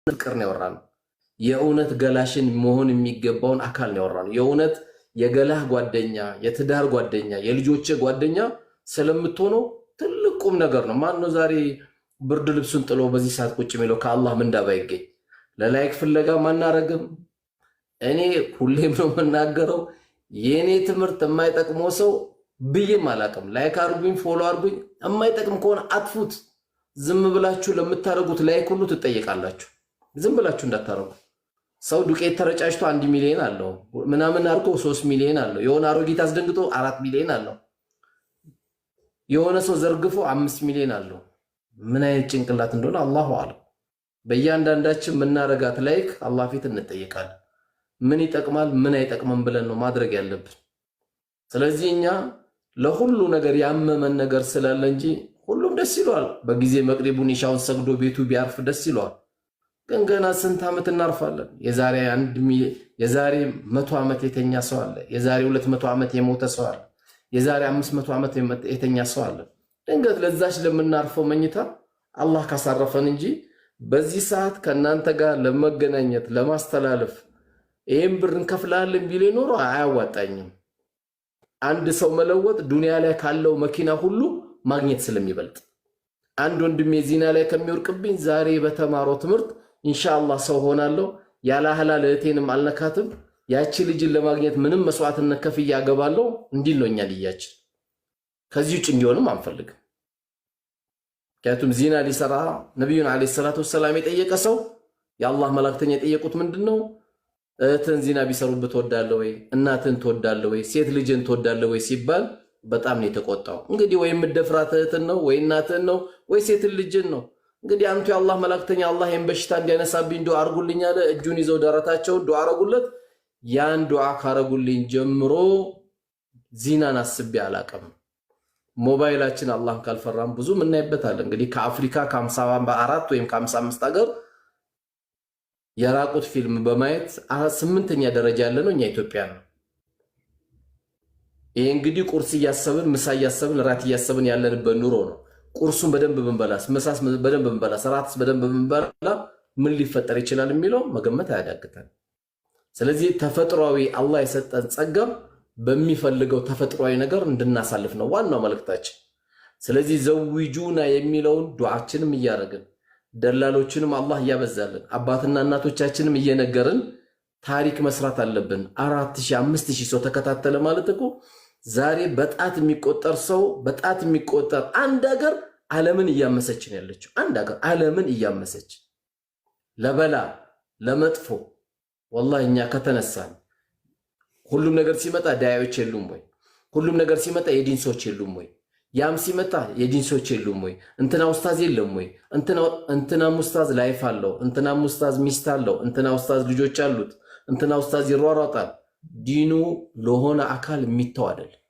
ፍቅር ነው ያወራነው። የእውነት ገላሽን መሆን የሚገባውን አካል ነው ያወራነው። የእውነት የገላህ ጓደኛ፣ የትዳር ጓደኛ፣ የልጆች ጓደኛ ስለምትሆነው ትልቅ ቁም ነገር ነው። ማን ነው ዛሬ ብርድ ልብሱን ጥሎ በዚህ ሰዓት ቁጭ የሚለው? ከአላህ ምንዳ ባይገኝ ለላይክ ፍለጋ ማናረግም። እኔ ሁሌም ነው የምናገረው፣ የኔ ትምህርት የማይጠቅመው ሰው ብዬም አላቅም። ላይክ አርጉኝ፣ ፎሎ አርጉኝ። የማይጠቅም ከሆነ አጥፉት። ዝም ብላችሁ ለምታረጉት ላይክ ሁሉ ትጠየቃላችሁ። ዝም ብላችሁ እንዳታረጉ። ሰው ዱቄት ተረጫጭቶ 1 ሚሊዮን አለው፣ ምናምን አርጎ 3 ሚሊዮን አለው፣ የሆነ አሮጊት አስደንግጦ 4 ሚሊዮን አለው፣ የሆነ ሰው ዘርግፎ 5 ሚሊዮን አለው። ምን አይነት ጭንቅላት እንደሆነ አላሁ አለም። በእያንዳንዳችን የምናረጋት ላይክ አላህ ፊት እንጠየቃለን። ምን ይጠቅማል ምን አይጠቅምም ብለን ነው ማድረግ ያለብን። ስለዚህ እኛ ለሁሉ ነገር ያመመን ነገር ስላለ እንጂ ሁሉም ደስ ይለዋል። በጊዜ መቅሪቡን ኢሻውን ሰግዶ ቤቱ ቢያርፍ ደስ ይለዋል። ግን ገና ስንት ዓመት እናርፋለን? የዛሬ 100 ዓመት የተኛ ሰው አለ። የዛሬ 200 ዓመት የሞተ ሰው አለ። የዛሬ 500 ዓመት የተኛ ሰው አለ። ድንገት ለዛች ለምናርፈው መኝታ አላህ ካሳረፈን እንጂ በዚህ ሰዓት ከእናንተ ጋር ለመገናኘት ለማስተላለፍ ይህም ብር እንከፍላለን ቢል ኖሮ አያዋጣኝም። አንድ ሰው መለወጥ ዱንያ ላይ ካለው መኪና ሁሉ ማግኘት ስለሚበልጥ አንድ ወንድሜ ዚና ላይ ከሚወርቅብኝ ዛሬ በተማረው ትምህርት ኢንሻአላህ ሰው ሆናለሁ፣ ያለ ሐላል እህቴንም አልነካትም፣ ያቺ ልጅን ለማግኘት ምንም መስዋዕትነት ከፍዬ አገባለሁ እንዲል ነው እኛ ልያችን። ከዚህ ውጭ እንዲሆንም አንፈልግም። ምክንያቱም ዚና ሊሰራ ነቢዩን ዓለይሂ ሰላቱ ወሰላም የጠየቀ ሰው የአላህ መላእክተኛ የጠየቁት ምንድነው? እህትን ዚና ቢሰሩበት ትወዳለህ ወይ? እናትን ትወዳለህ ወይ? ሴት ልጅን ትወዳለህ ወይ ሲባል በጣም ነው የተቆጣው። እንግዲህ ወይ የምትደፍራት እህትን ነው ወይ እናትን ነው ወይ ሴትን ልጅን ነው። እንግዲህ አንቱ የአላህ መላእክተኛ አላህ ይህን በሽታ እንዲያነሳብኝ ዱዓ አርጉልኝ አለ። እጁን ይዘው ደረታቸውን ዱዓ አረጉለት። ያን ዱዓ ካረጉልኝ ጀምሮ ዚናን አስቤ አላቅም። ሞባይላችን አላህ ካልፈራም ብዙ ምናይበታለን። እንግዲህ ከአፍሪካ ከ54 ወይም ከ55 ሀገር የራቁት ፊልም በማየት 8ኛ ደረጃ ያለ ነው እኛ ኢትዮጵያ ነው። ይሄ እንግዲህ ቁርስ እያሰብን ምሳ እያሰብን ራት እያሰብን ያለንበት ኑሮ ነው። ቁርሱን በደንብ ብንበላስ፣ ምሳስ በደንብ ብንበላስ፣ ራትስ በደንብ ብንበላ ምን ሊፈጠር ይችላል የሚለው መገመት አያዳግተን። ስለዚህ ተፈጥሯዊ አላህ የሰጠን ጸጋ በሚፈልገው ተፈጥሯዊ ነገር እንድናሳልፍ ነው ዋናው መልእክታችን። ስለዚህ ዘውጁና የሚለውን ዱዓችንም እያደረግን ደላሎችንም አላህ እያበዛልን አባትና እናቶቻችንም እየነገርን ታሪክ መስራት አለብን። 4000 5000 ሰው ተከታተለ ማለት እኮ ዛሬ በጣት የሚቆጠር ሰው በጣት የሚቆጠር አንድ ሀገር ዓለምን እያመሰች ነው ያለችው። አንድ ሀገር ዓለምን እያመሰች ለበላ ለመጥፎ ወላሂ እኛ ከተነሳን ሁሉም ነገር ሲመጣ ዳያዎች የሉም ወይ? ሁሉም ነገር ሲመጣ የዲን ሰዎች የሉም ወይ? ያም ሲመጣ የዲን ሰዎች የሉም ወይ? እንትና ኡስታዝ የለም ወይ? እንትና ኡስታዝ ላይፍ አለው፣ እንትና ኡስታዝ ሚስት አለው፣ እንትና ኡስታዝ ልጆች አሉት፣ እንትና ኡስታዝ ይሯሯጣል። ዲኑ ለሆነ አካል የሚተው አይደለም።